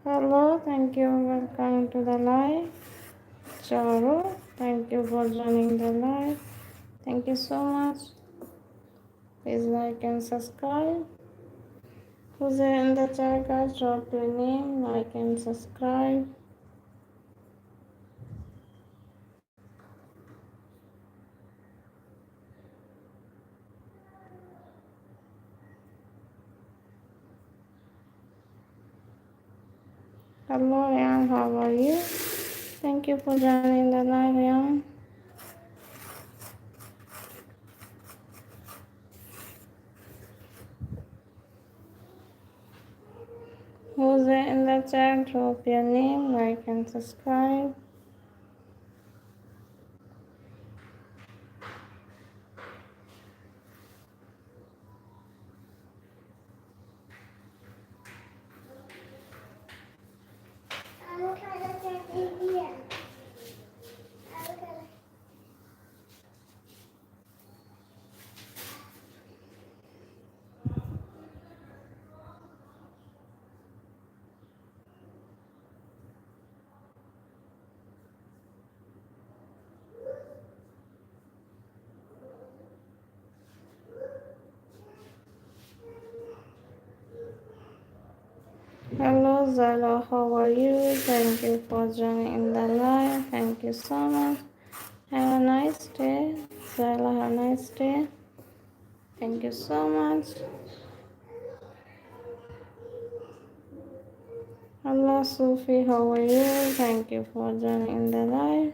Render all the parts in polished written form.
Hello, thank you. Welcome to the live. Charu, thank you for joining the live. Thank you so much. Please like and subscribe. Who's there in the chat, guys? Drop your name, like and subscribe. Hello, Ryan. How are you? Thank you for joining the live, Ryan. Who's there in the chat? Drop your name, like and subscribe. Hello, Zalo. How are you? Thank you for joining in the live. Thank you so much. Have a nice day. Zala, have a nice day. Thank you so much. Hello, Sufi. How are you? Thank you for joining in the live.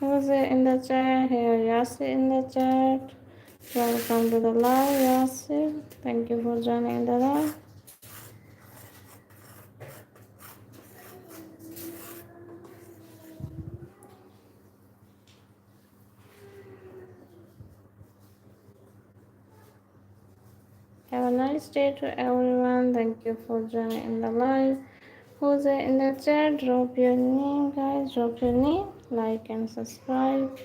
Who's it in the chat? Here, Yasir in the chat. Welcome to the live, Yasir. Thank you for joining in the live. Have a nice day to everyone. Thank you for joining in the live. Who's it in the chat? Drop your name, guys. Drop your name, like and subscribe.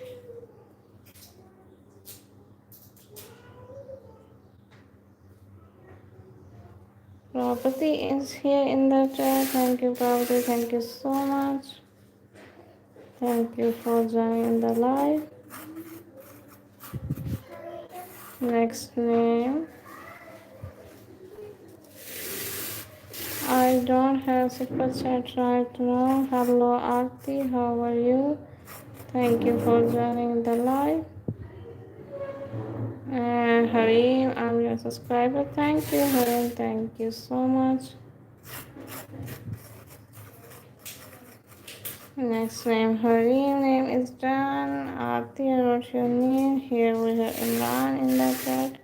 Prabhati is here in the chat. Thank you, Prabhati. Thank you so much. Thank you for joining the live. Next name. I don't have super chat right now. Hello, Aarti. How are you? Thank you for joining the live. And Harim, I'm your subscriber. Thank you, Harim. Thank you so much. Next name, Harim. Name is Dan. Aarti, I wrote your name. Here we have Imran in the chat.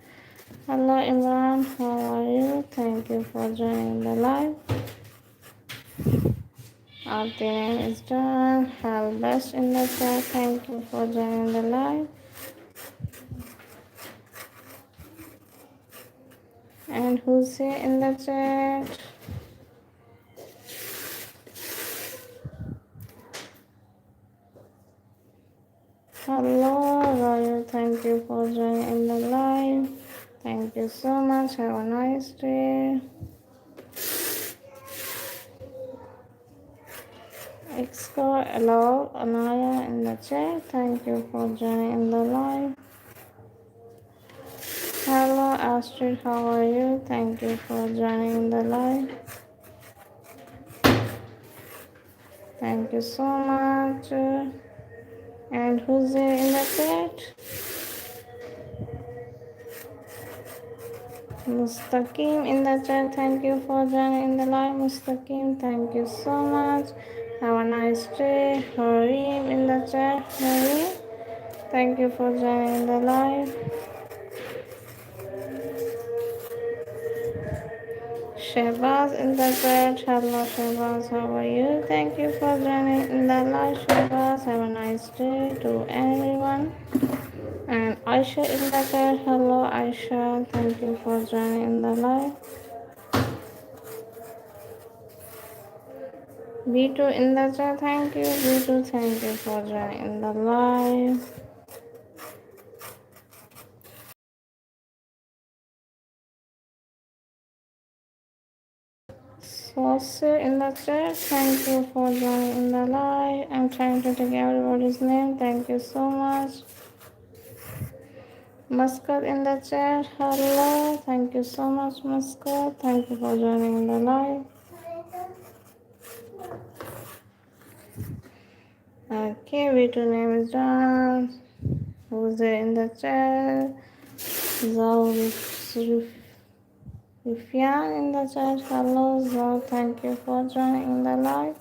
Hello, Imran. How are you? Thank you for joining the live. Aarti name is Dan. Have best in the chat. Thank you for joining the live. And who's here in the chat? Hello, Royal. Thank you for joining in the live. Thank you so much. Have a nice day. Explore hello, Anaya in the chat. Thank you for joining in the live. Hello, Astrid. How are you? Thank you for joining in the live. Thank you so much. And who's there in the chat? Mustaqim in the chat. Thank you for joining in the live. Mustaqim, thank you so much. Have a nice day. Harim in the chat. Harim, thank you for joining in the live. Shehbaz in the chat. Hello, Shehbaz. How are you? Thank you for joining in the live, Shehbaz. Have a nice day to everyone. And Aisha in the chat. Hello, Aisha. Thank you for joining in the live. B2 in the chat. Thank you. B2, thank you for joining in the live. Foster in the chat, thank you for joining in the live. I'm trying to take everybody's name. Thank you so much. Muscat in the chat, hello. Thank you so much, Muscat. Thank you for joining in the live. Okay, V2 name is done. Who's there in the chat? Zau Rufian in the chat, hello. Zau, thank you for joining in the live.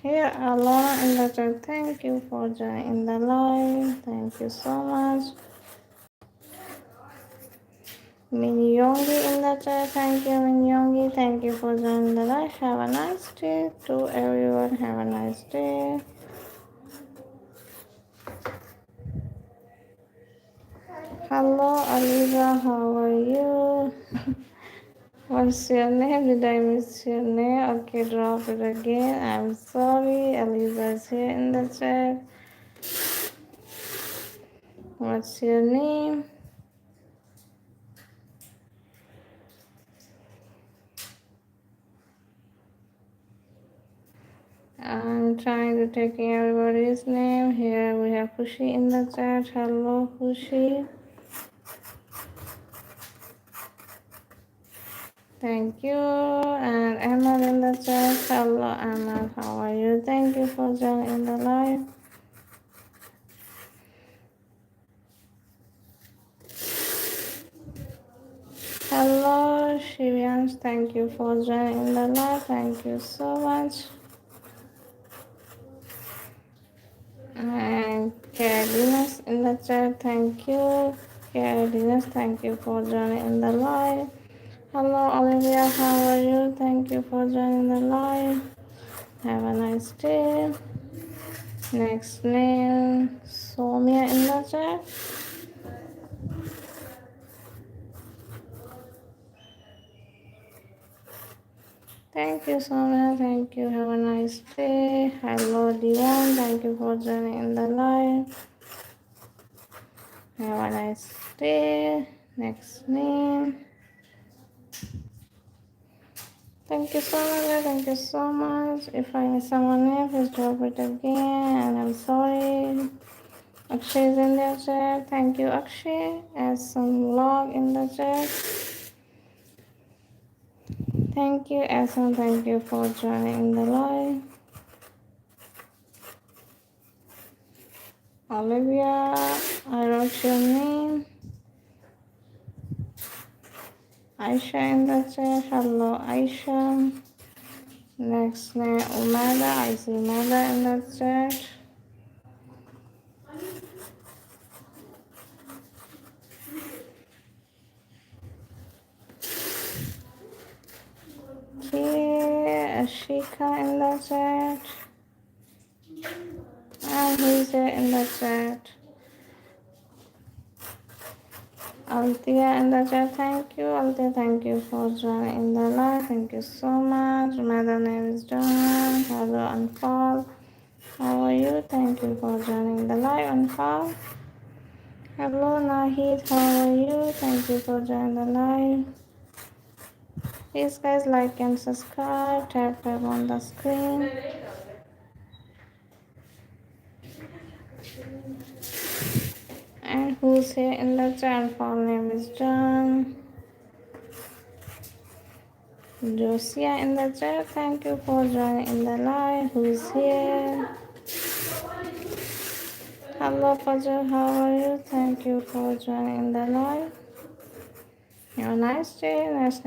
Here, Alona in the chat, thank you for joining in the live. Thank you so much. Minyongi in the chat, thank you, Minyongi. Thank you for joining the live. Have a nice day to everyone. Have a nice day. Hello, Aliza, how are you? What's your name? Did I miss your name? Okay, drop it again. I'm sorry. Aliza's here in the chat. What's your name? I'm trying to take everybody's name. Here we have Fushi in the chat. Hello, Fushi. Thank you. And Ahmad in the chat. Hello, Ahmad. How are you? Thank you for joining the live. Hello, Shivyans. Thank you for joining the live. Thank you so much. And Carolina's in the chat. Thank you. Carolina, thank you for joining in the live. Hello, Olivia. How are you? Thank you for joining the live. Have a nice day. Next name, Somia in the chat. Thank you, Somia. Thank you. Have a nice day. Hello, Dion. Thank you for joining in the live. Have a nice day. Next name. Thank you so much. Thank you so much. If I miss someone name, please drop it again. And I'm sorry. Akshay is in the chat. Thank you, Akshay. Add some vlog in the chat. Thank you, Asan. Thank you for joining the live. Olivia, I wrote your name. Aisha in the chat. Hello, Aisha. Next name, Umada. I see Umada in the chat. Okay, Ashika in the chat. And who's there in the chat? Althea in the chat. Thank you, Althea. Thank you for joining in the live. Thank you so much. My name is John. Hello, Anfal. How are you? Thank you for joining the live, Anfal. Hello, Nahid. How are you? Thank you for joining the live. Please, guys, like and subscribe. Tap on the screen. And who's here in the chat? Full name is John. Josia in the chat. Thank you for joining in the live. Who's here? Hello, Fajr. How are you? Thank you for joining in the live. Have a nice day. Nice.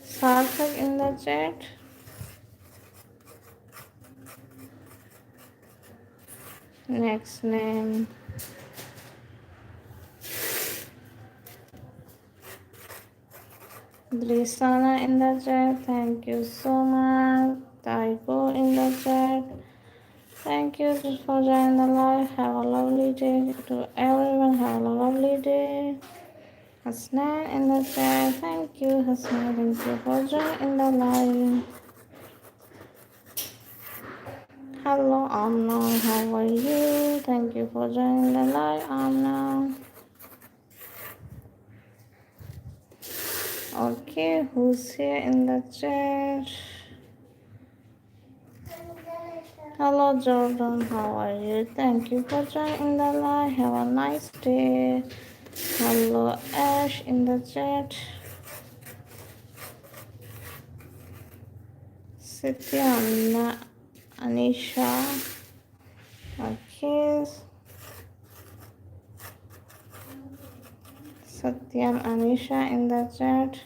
Sarthak in the chat. Next name. Drisana in the chat. Thank you so much. Taiko in the chat. Thank you for joining the live. Have a lovely day to everyone. Have a lovely day. Hasnan in the chat. Thank you, Hasnan. Thank you for joining the live. Hello, Amna. How are you? Thank you for joining the live, Amna. Okay, who's here in the chat? Hello Jordan, how are you? Thank you for joining the live. Have a nice day. Hello Ash in the chat. Sitya, Anisha. Okay. Satyam Anisha in the chat.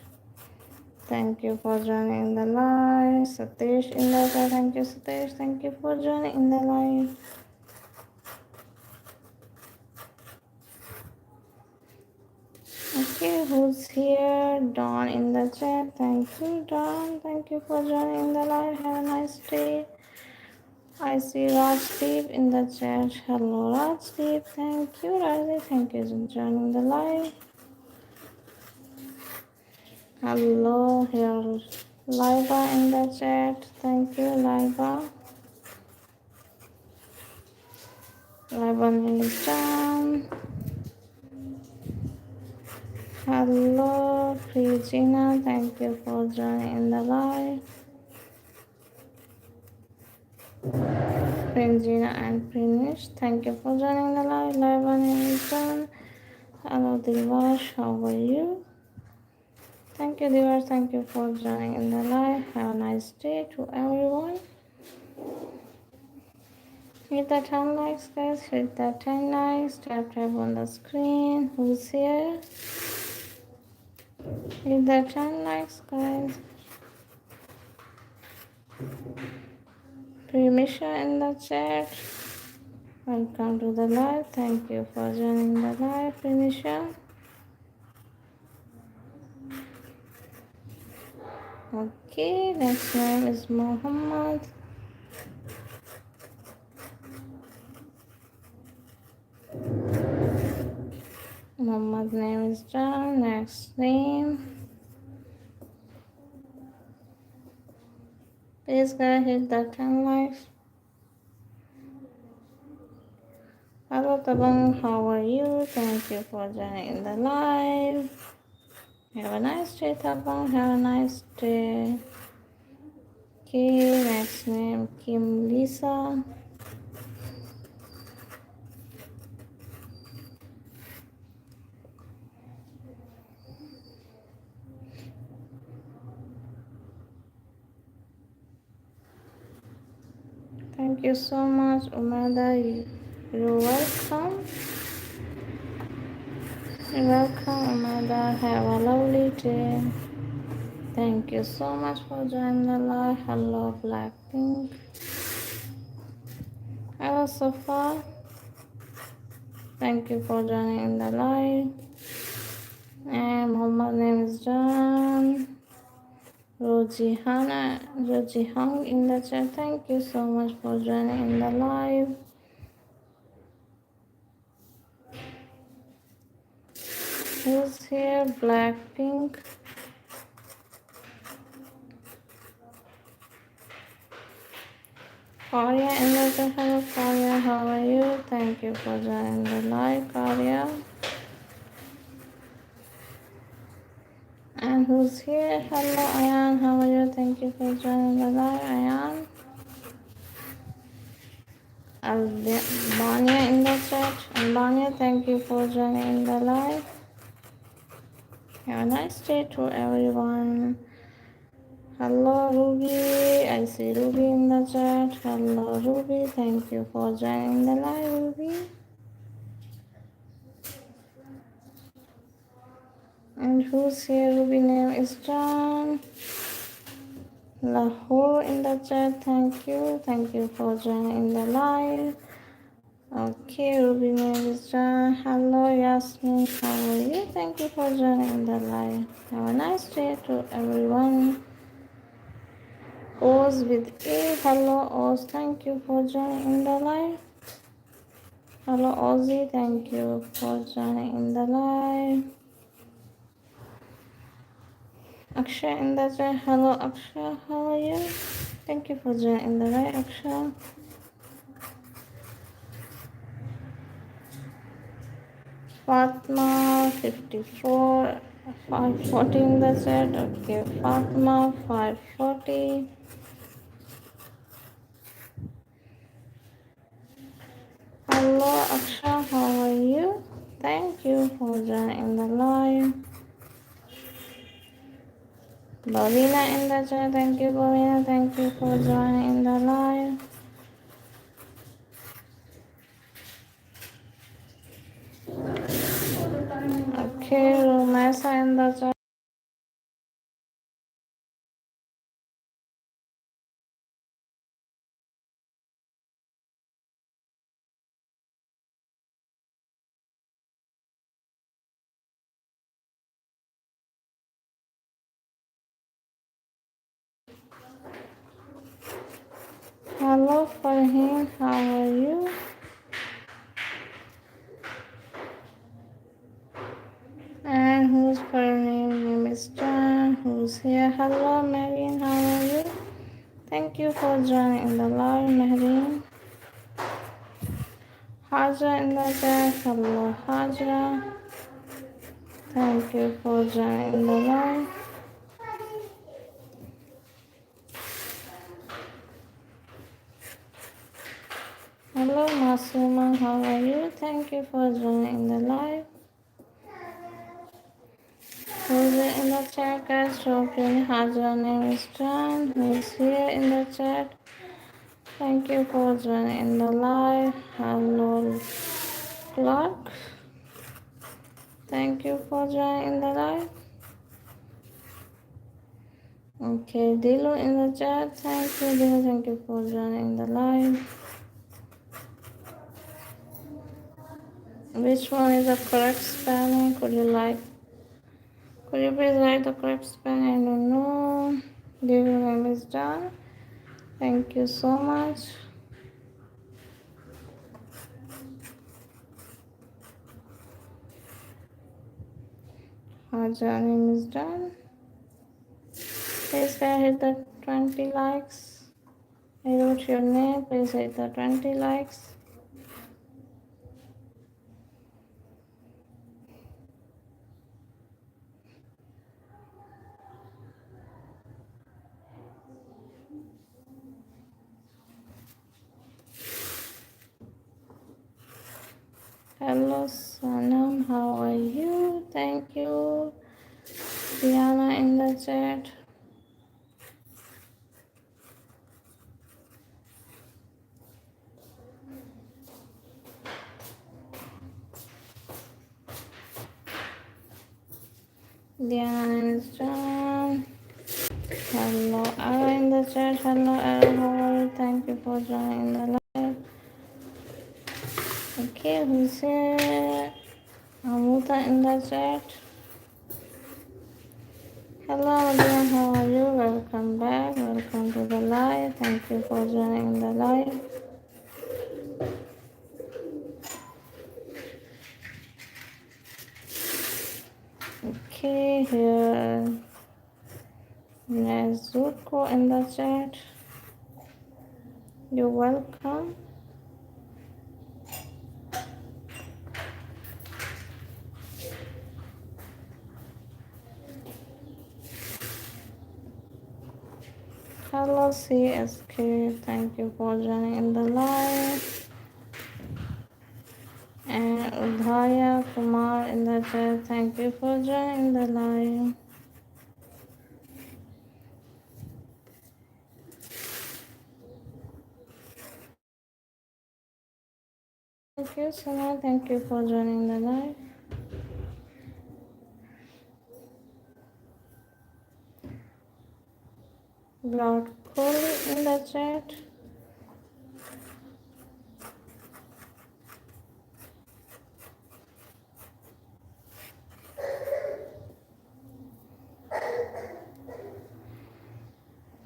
Thank you for joining the live. Satish in the chat. Thank you, Satish. Thank you for joining in the live. Okay, who's here? Dawn in the chat. Thank you, Dawn. Thank you for joining the live. Have a nice day. I see Rajdeep in the chat. Hello, Rajdeep. Thank you, Rajdeep. Thank you for joining the live. Hello, here Laiba in the chat. Thank you, Laiba. Laiba Nilishan. Hello, Regina. Thank you for joining in the live. Regina and Prinish, thank you for joining the live. Laiba Nilishan. Hello, Divash. How are you? Thank you, Divash. Thank you for joining in the live. Have a nice day to everyone. Hit the 10 likes, guys. Hit the 10 likes. Tap on the screen. Who's here? Hit the 10 likes, guys. Primisha in the chat. Welcome to the live. Thank you for joining the live, Primisha. Okay, next name is Muhammad. Muhammad's name is John. Next name. Please guys hit the 10 likes. Hello Tabang, how are you? Thank you for joining the live. Have a nice day, Tabang. Have a nice day. Okay, next name Kim Lisa. Thank you so much, Umada. You're welcome. You're welcome, Umada. Have a lovely day. Thank you so much for joining the live. Hello, Blackpink. Hello, Safa. Thank you for joining in the live. And Muhammad's name is John. Roji Hang in the chat. Thank you so much for joining in the live. Who's here? Blackpink. Karya in the chat. Hello, Karya. How are you? Thank you for joining the live, Karya. And who's here? Hello, Ayan. How are you? Thank you for joining the live, Ayan. Albania in the chat. Albania, thank you for joining in the live. Have a nice day to everyone. Hello, Ruby. I see Ruby in the chat. Hello, Ruby. Thank you for joining the live, Ruby. And who's here? Ruby name is John. Lahore in the chat. Thank you. Thank you for joining the live. Okay, Ruby name is John. Hello, Yasmin. How are you? Thank you for joining the live. Have a nice day to everyone. Oz with A. Hello, Oz. Thank you for joining the live. Hello, Ozzy. Thank you for joining in the live. Akshay in the chat. Hello, Akshay. How are you? Thank you for joining the live, Akshay. Fatma 54. 540 in the chat. Okay, Fatma 540. Hello Aksha, how are you? Thank you for joining the live. Bhavina in the chat. Thank you, Bhavina. Thank you for joining the live. Okay, Romesa in the chat. Hello Farheen, how are you? And who's Farheen? Name is Jan. Who's here? Hello Marian, how are you? Thank you for joining the live, Marian. Haja in the chat. Hello Haja. Thank you for joining the live. Hello Masuma, how are you? Thank you for joining the live. Who's in the chat, guys? Drop your Haja name is Jan. Who's here in the chat? Thank you for joining the live. Hello Clark. Thank you for joining the live. Okay, Dilo in the chat. Thank you, Dilo. Thank you for joining the live. Which one is the correct spelling? Could you please write the correct spelling? I don't know. Dilo name is John. Thank you so much. Haja name is John. Please hit the 20 likes. I wrote your name. Please hit the 20 likes. Hello Sanam, how are you? Thank you. Diana in the chat. Diana is John. Hello, Ara in the chat. Hello, Ara, how are you? Thank you for joining the live. Okay, who's here? Amuta in the chat. Hello, Diana, how are you? Welcome back. Welcome to the live. Thank you for joining the live. Okay, here Nezuko in the chat. You're welcome. Hello CSK, thank you for joining the live. And Udhaya Kumar in the chat, thank you for joining the live. Thank you Sona, thank you for joining the live. Lord Kohli in the chat.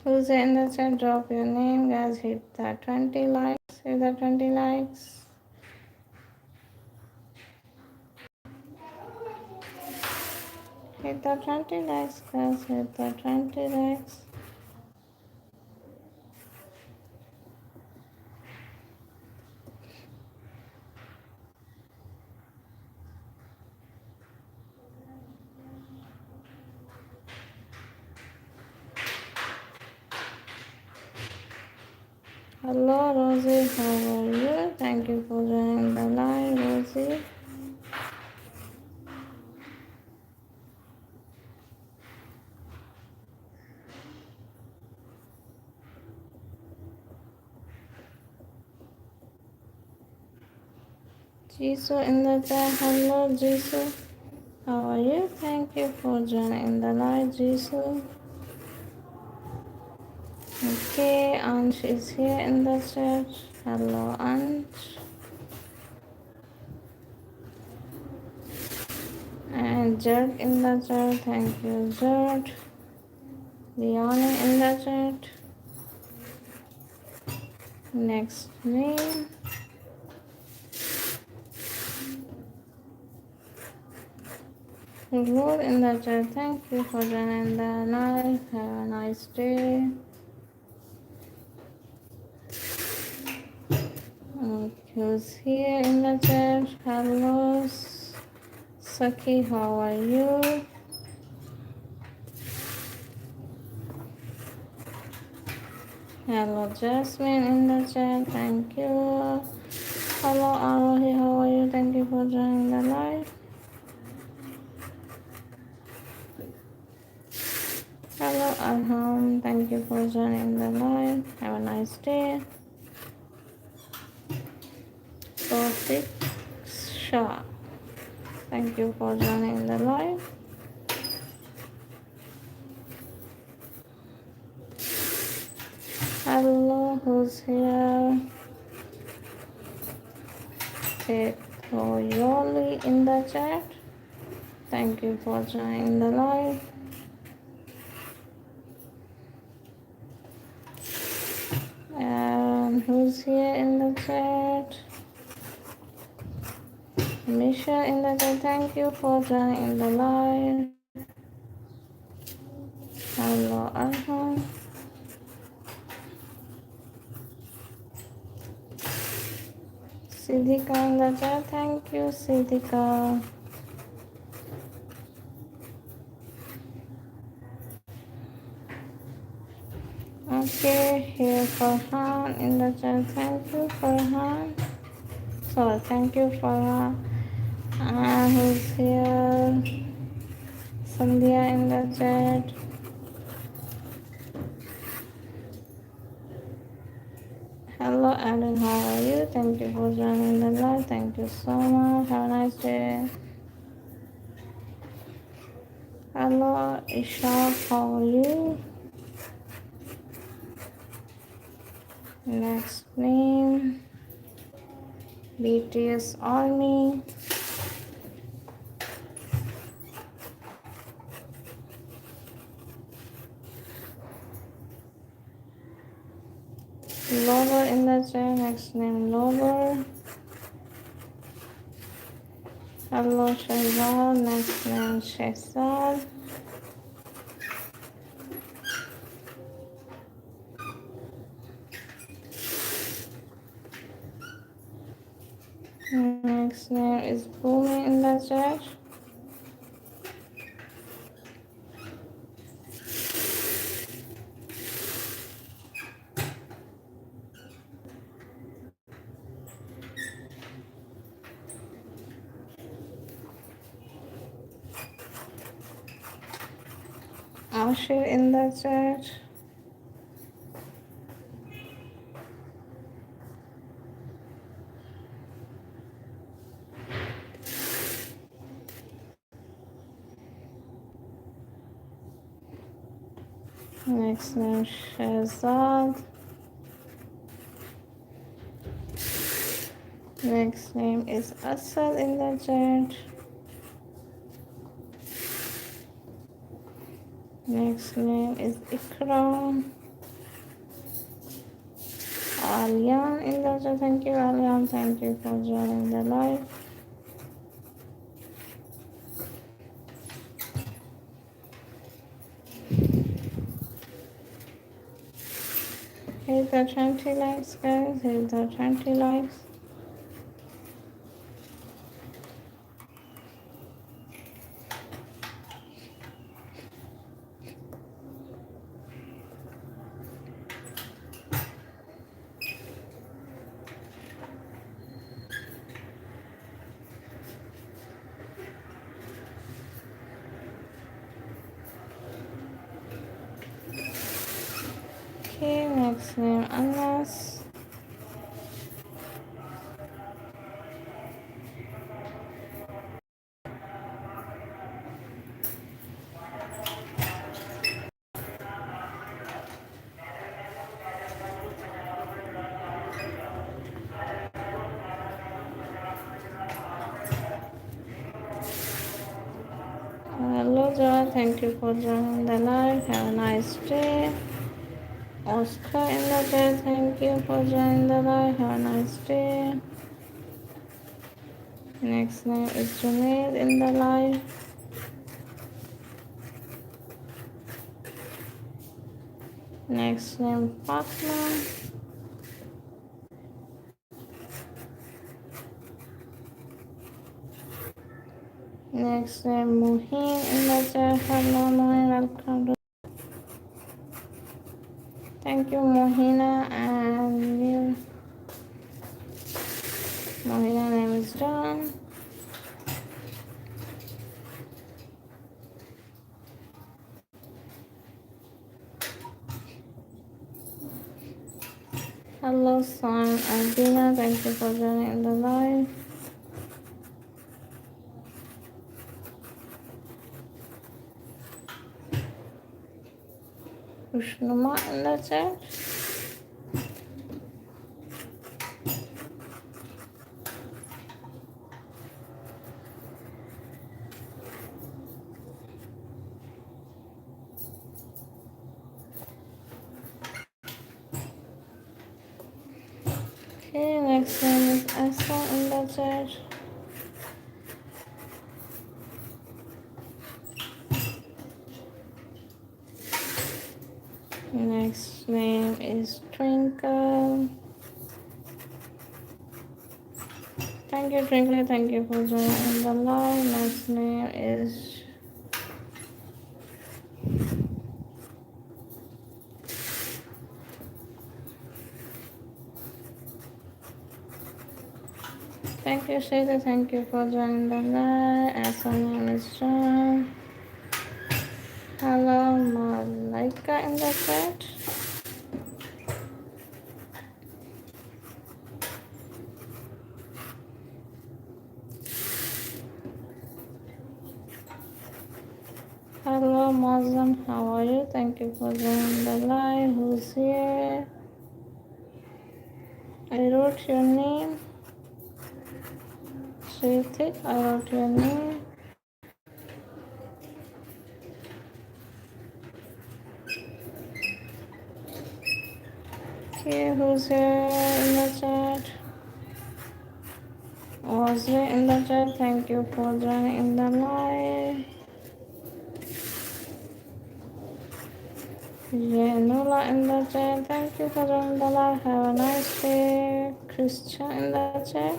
Who's in the chat? Drop your name, guys. Hit that 20 likes. Hit that 20 likes. Hit the 20 likes, guys. Hit the 20 likes. Hello, Rosie. How are you? Thank you for joining the live, Rosie. Jisoo in the chat. Hello, Jisoo. How are you? Thank you for joining the live, Jisoo. Okay, Ansh is here in the chat. Hello, Ansh. And Judd in the chat. Thank you, Judd. Leonie in the chat. Next name. Good in the chat. Thank you for joining the live. Have a nice day. Who's here in the chat? Hello, Saki. How are you? Hello, Jasmine in the chat. Thank you. Hello, Arohi. How are you? Thank you for joining the live. Hello, Arham. Thank you for joining the live. Have a nice day. Shah. Thank you for joining the live. Hello, who's here? Foryou in the chat. Thank you for joining the live. And who's here in the chat? Misha in the chat. Thank you for joining the live. Hello, Arham. Siddhika in the chat. Thank you, Siddhika. Okay, here Farhan in the chat. Thank you, Farhan. Sorry, thank you, Farhan. And who's here? Sandhya in the chat. Hello, Adam. How are you? Thank you for joining the live. Thank you so much. Have a nice day. Hello, Ishaq. How are you? Next name. BTS Army. Lover in the chat. Next name Lover. Hello, Shahzad. Next name Shahzad. Next name is Bhumi in the chat. Ashir in the chat. Next name Shahzad. Next name is Asad in the chat. Next name is Ikram. Alian in the chat. Thank you, Alian. Thank you for joining the live. Hit the 20 likes, guys. Hit the 20 likes. next name Anas. Hello Joy, thank you for joining the live. Have a nice day. Oscar in the chat, thank you for joining the live. Have a nice day. Next name is Junaid in the live. Next name Fatma. Next name Muhin in the chat. Hello Muhin, welcome to. Thank you Mohina and you. Mohina name is John. Hello son Albina, thank you for joining the live. Ushnuma in the chat. Okay, next name is Asa in the chat. Next name is Twinkle. Thank you, Twinkle. Thank you for joining the live. Next name is Thank you, Shayla. Thank you for joining the live. As her name is John. Hello, Malaika in the chat. Hello, Muslim. How are you? Thank you for joining the live. Who's here? I wrote your name. Shritik, I wrote your name. Okay, who's here in the chat? Was there in the chat? Thank you for joining in the live. Nula in the chat. Thank you for joining the live. Have a nice day. Christian in the chat.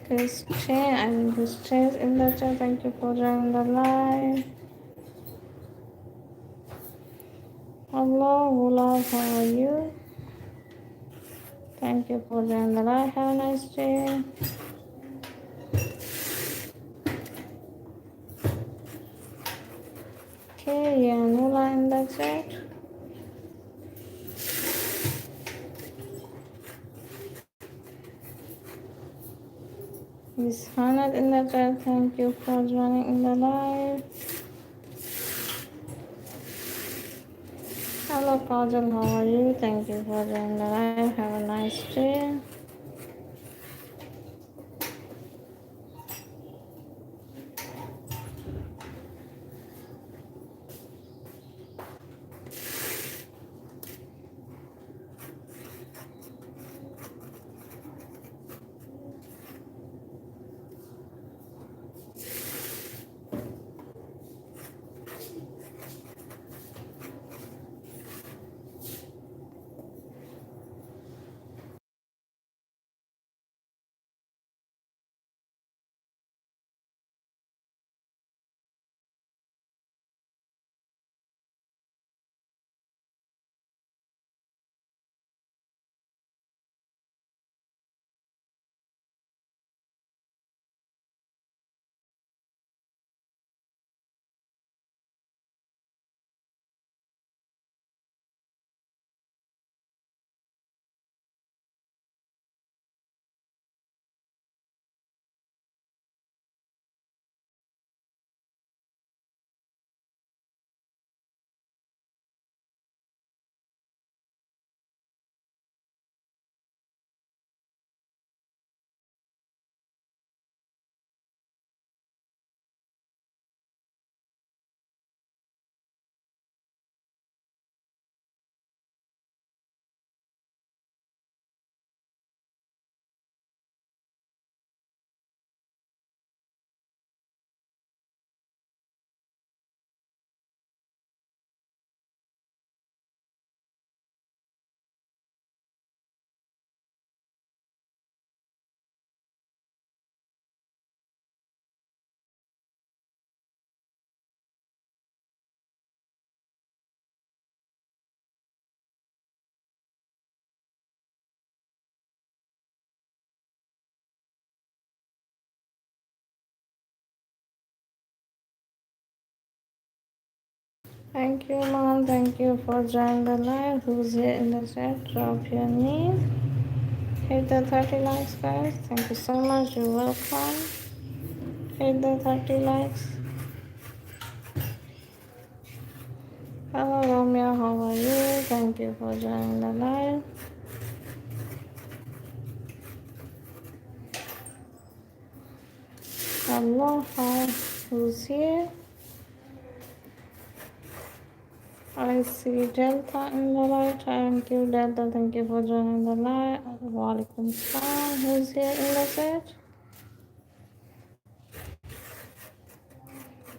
Christian in the chat. Thank you for joining the live. Hello, Gulab. How are you? Thank you for joining the live. Have a nice day. Okay, Nula in the chat. Miss Hanat in the chat. Thank you for joining in the live. Hello, Kajal. How are you? Thank you for joining the live. Have a nice day. Thank you, mom. Thank you for joining the live. Who's here in the chat? Drop your name. Hit the 30 likes, guys. Thank you so much. You're welcome. Hit the 30 likes. Hello, Romeo. How are you? Thank you for joining the live. Hello, hi. Who's here? I see Delta in the live. Thank you, Delta. Thank you for joining the live. Walaikum salam. Who's here in the chat?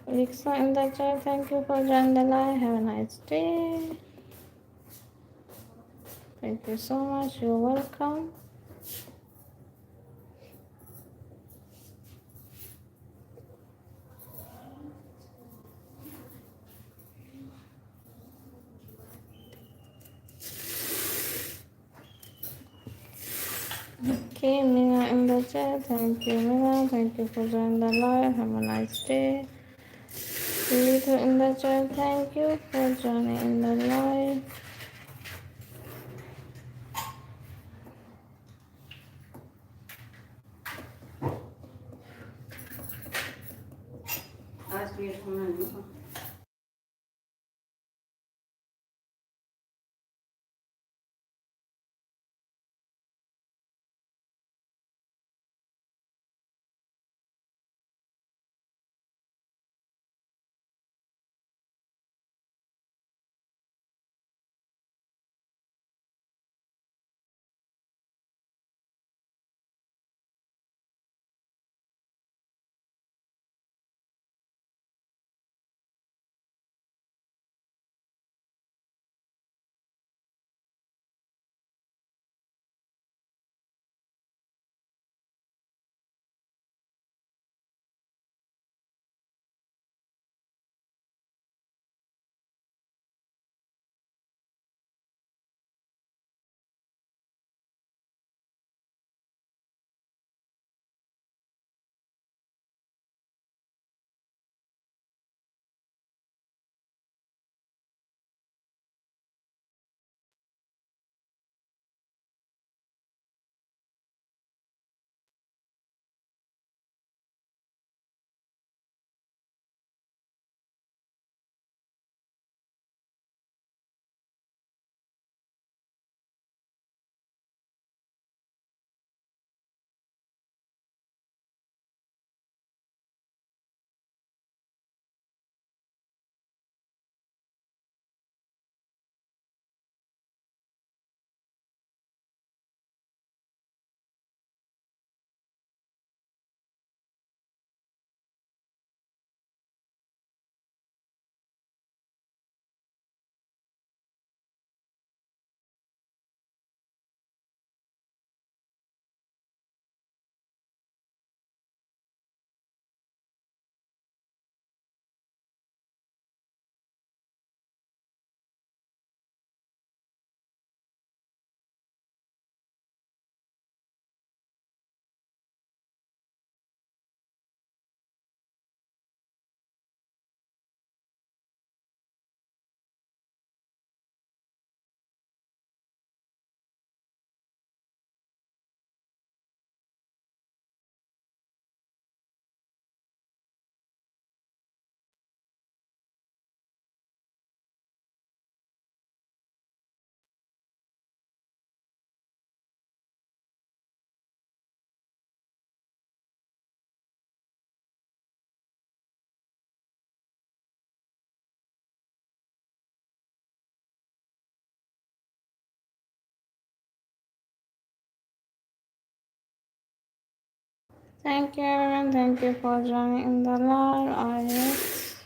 Rixa in the chat. Thank you for joining the live. Have a nice day. Thank you so much. You're welcome. Okay, Mina in the chat. Thank you, Mina. Thank you for joining the live. Have a nice day. Lito in the chat. Thank you for joining in the live. Thank you, everyone. Thank you for joining in the live.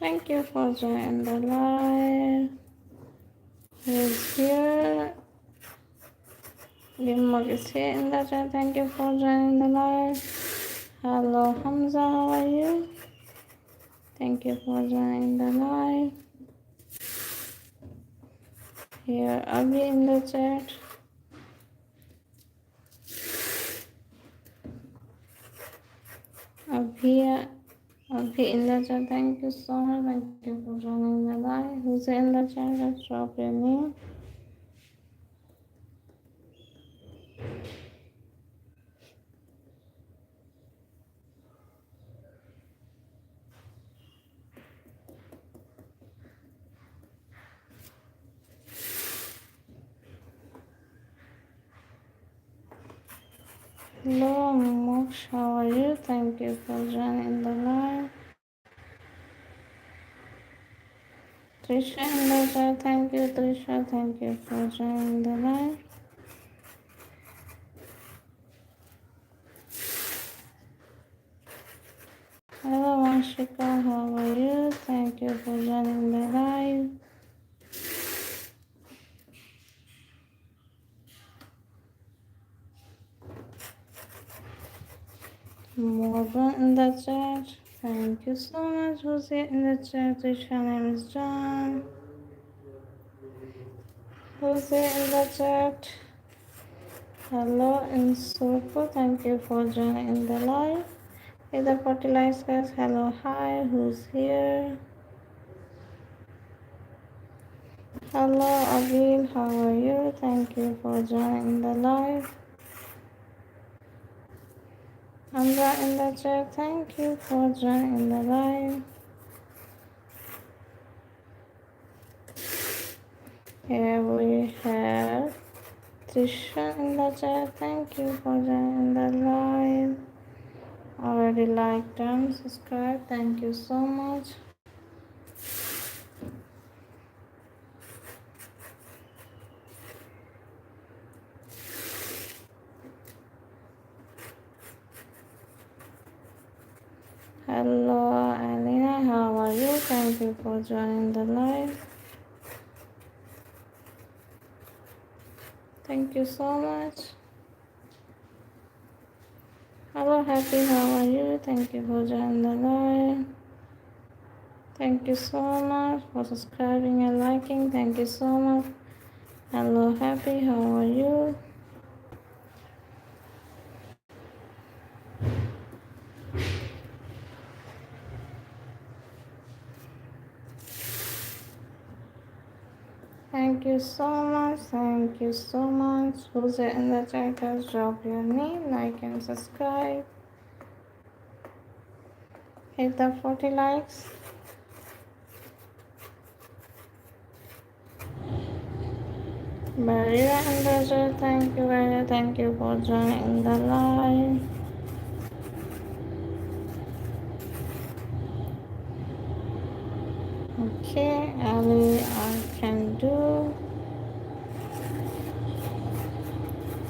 Thank you for joining the live. Who's here? Limog is here in the chat. Thank you for joining the live. Hello, Hamza. How are you? Thank you for joining the live. Here, Abhi in the chat. Abhi Okay, in the chat, thank you so much. Thank you for joining the live. Who's in the chat? Let's drop your name. Hello, Mosh. How are you? Thank you for joining the live. Trisha in the chat, thank you, Trisha. Thank you for joining the live. Hello, Mashika. How are you? Thank you for joining the live. Morgan in the chat. Thank you so much. Who's here in the chat? Trisha name is John. Who's here in the chat? Hello, and Supo. Thank you for joining the live. Hey, the 40 likes, guys. Hello, hi. Who's here? Hello, Abil. How are you? Thank you for joining the live. Amra in the chat. Thank you for joining the live. Here we have Trisha in the chat. Thank you for joining the live. Already liked and subscribed. Thank you so much. Hello, Alina. How are you? Thank you for joining the live. Thank you so much. Hello, Happy. How are you? Thank you for joining the live. Thank you so much for subscribing and liking. Thank you so much. Hello, Happy. How are you? Thank you so much. Thank you so much. Who's in the chat? Guys, drop your name, like, and subscribe. Hit the 40 likes. Maria and Roger, thank you, Maria. Thank you for joining the live. Okay, Ali, I can do.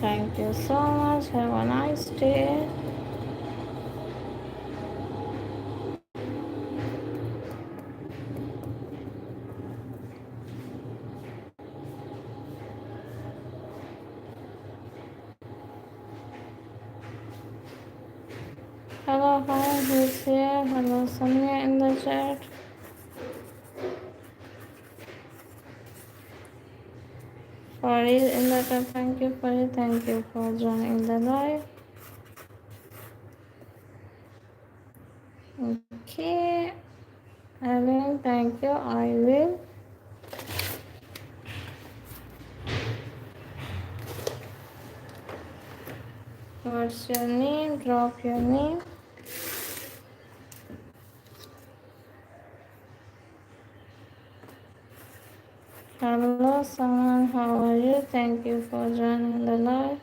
Thank you so much. Have a nice day. Hello, hi, who's here? Hello, Sonia in the chat. Farid in the chat, thank you, Farid. Thank you for joining the live. Okay, Alan, thank you. I will. What's your name? Drop your name. Hello, someone. How are you? Thank you for joining the live.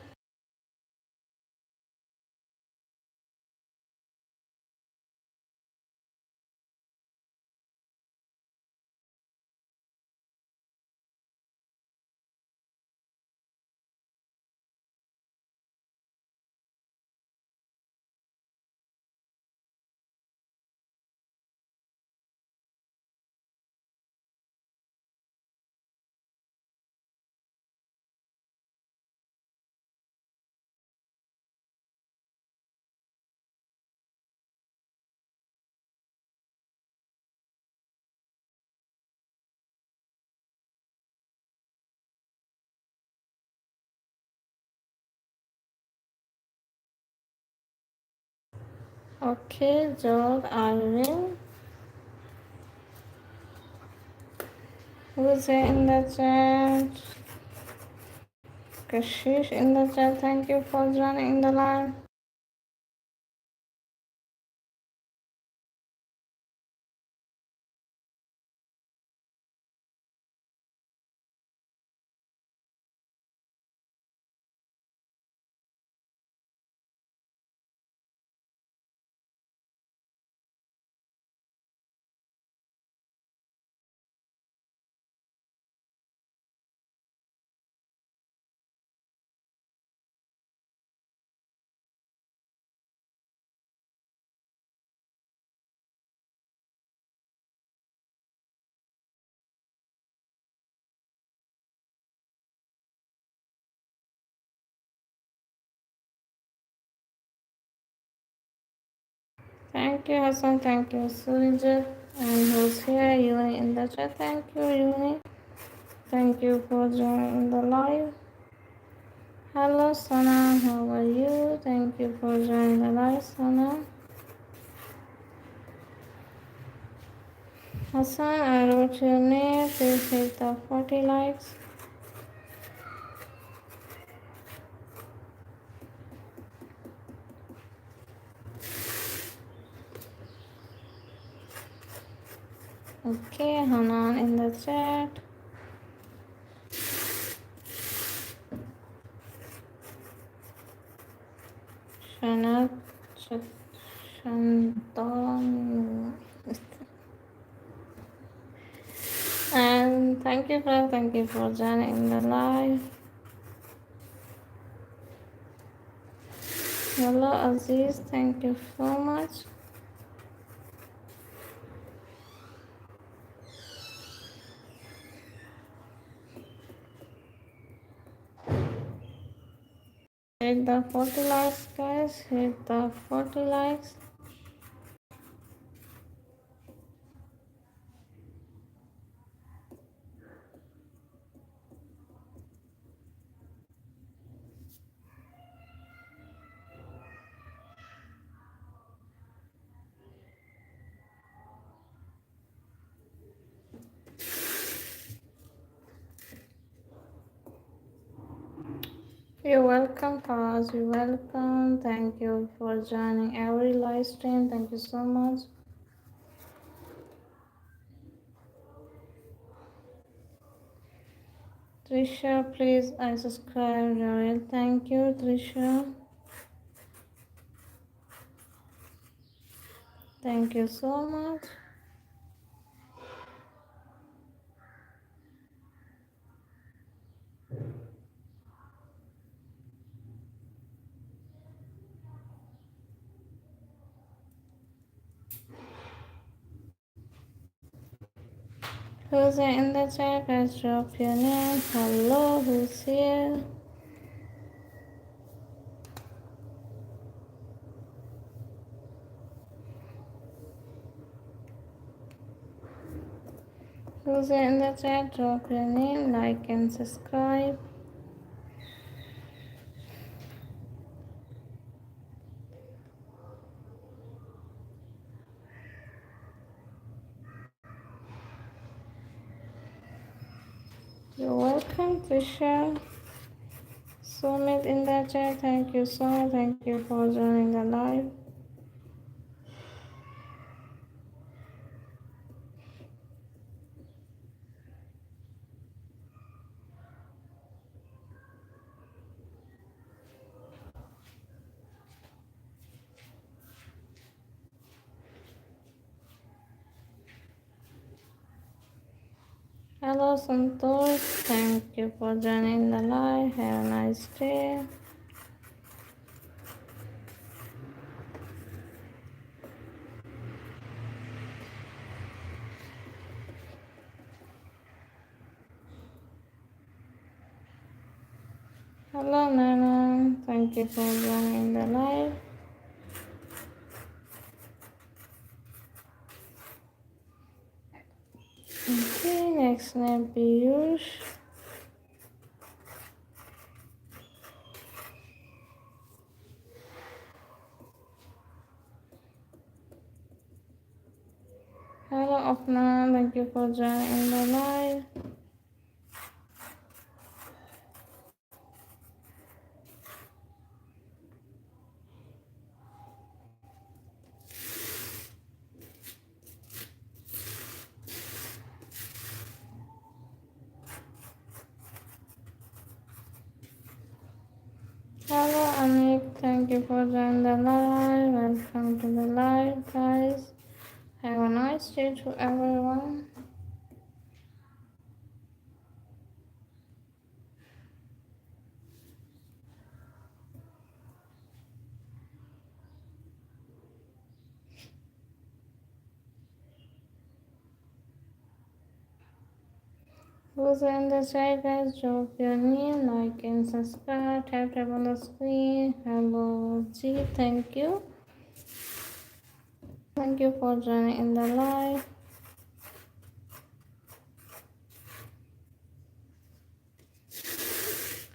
Okay, Joel, Irene. Who's in the chat? Kashish in the chat. Thank you for joining the live. Thank you, Hassan. Thank you, Surijit. And who's here? Yuni in the chat. Thank you, Yuni. Thank you for joining the live. Hello, Sana. How are you? Thank you for joining the live, Sana. Hassan, I wrote your name. Please hit the 40 likes. Okay, Hanan in the chat. Shanat Shantan. And thank you, friend. Thank you for joining the live. Hello, Aziz. Thank you so much. Hit the 40 likes, guys. Hit the 40 likes. You're welcome, Taz. You're welcome. Thank you for joining every live stream. Thank you so much. Trisha, please, I subscribe. Royal. Thank you, Trisha. Thank you so much. Who's in the chat? Guys, drop your name. Hello, who's here? Who's in the chat? Drop your name, like, and subscribe. You're welcome, Trisha. Sumit in the chat. Thank you so much. Thank you for joining the live. Hello, Santosh. Thank you for joining the live. Have a nice day. Hello, Nana. Thank you for joining the live. Okay, next name Piyush. Hello, Afna. Thank you for joining the live. Hello, Anik. Thank you for joining the live. Welcome to the live, guys. Have a nice day to everyone. Who's in the chat, guys? Drop your name, like and subscribe. Tap on the screen. Hello, G. Thank you. Thank you for joining in the live.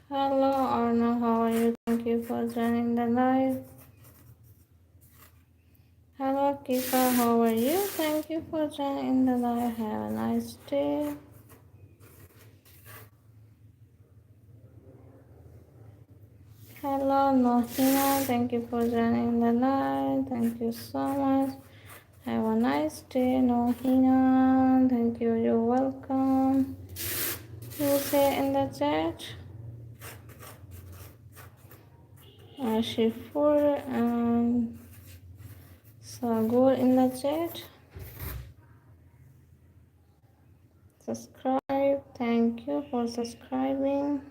Hello, Arno. How are you? Thank you for joining the live. Hello, Kika. How are you? Thank you for joining the live. Have a nice day. Hello, Nohina. Thank you for joining the live. Thank you so much. Have a nice day, Nohina. Thank you. You're welcome. You say in the chat. Shifur and Sagur in the chat. Subscribe. Thank you for subscribing.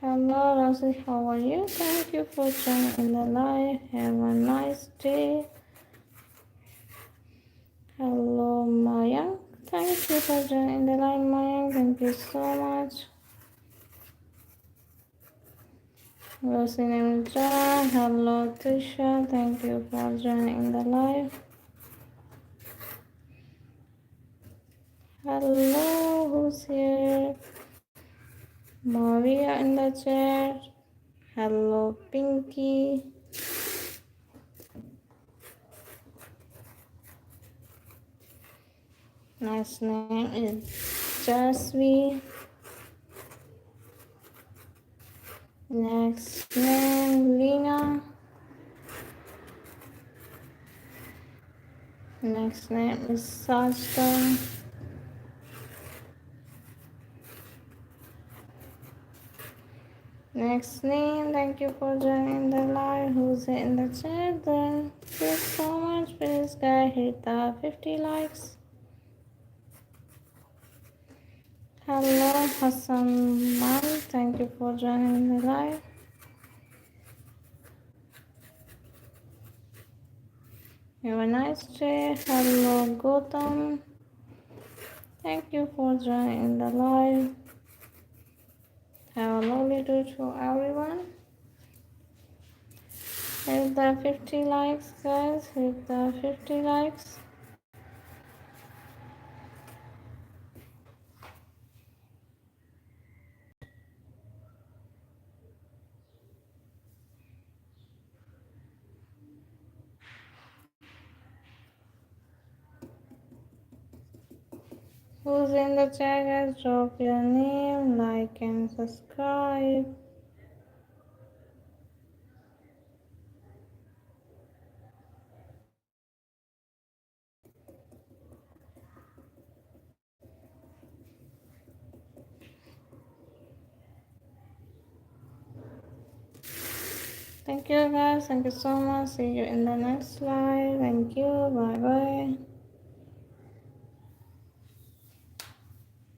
Hello, Rosie. How are you? Thank you for joining in the live. Have a nice day. Hello, Maya. Thank you for joining the live, Maya. Thank you so much. Rosie Nimja. Hello, Trisha. Thank you for joining the live. Hello, who's here? Maria in the chat. Hello, Pinky. Nice name is Jasvi. Next name, Lena. Next name is Sajda. Next name, thank you for joining the live. Who's in the chat? Then thank you so much. Please, guys, hit the 50 likes. Hello, Hassan Man. Thank you for joining the live. Have a nice day. Hello, Gautam. Thank you for joining the live. Have a lovely day to everyone. Hit the 50 likes, guys. Hit the 50 likes. Who's in the chat, guys? Drop your name, like, and subscribe. Thank you, guys. Thank you so much. See you in the next live. Thank you. Bye bye.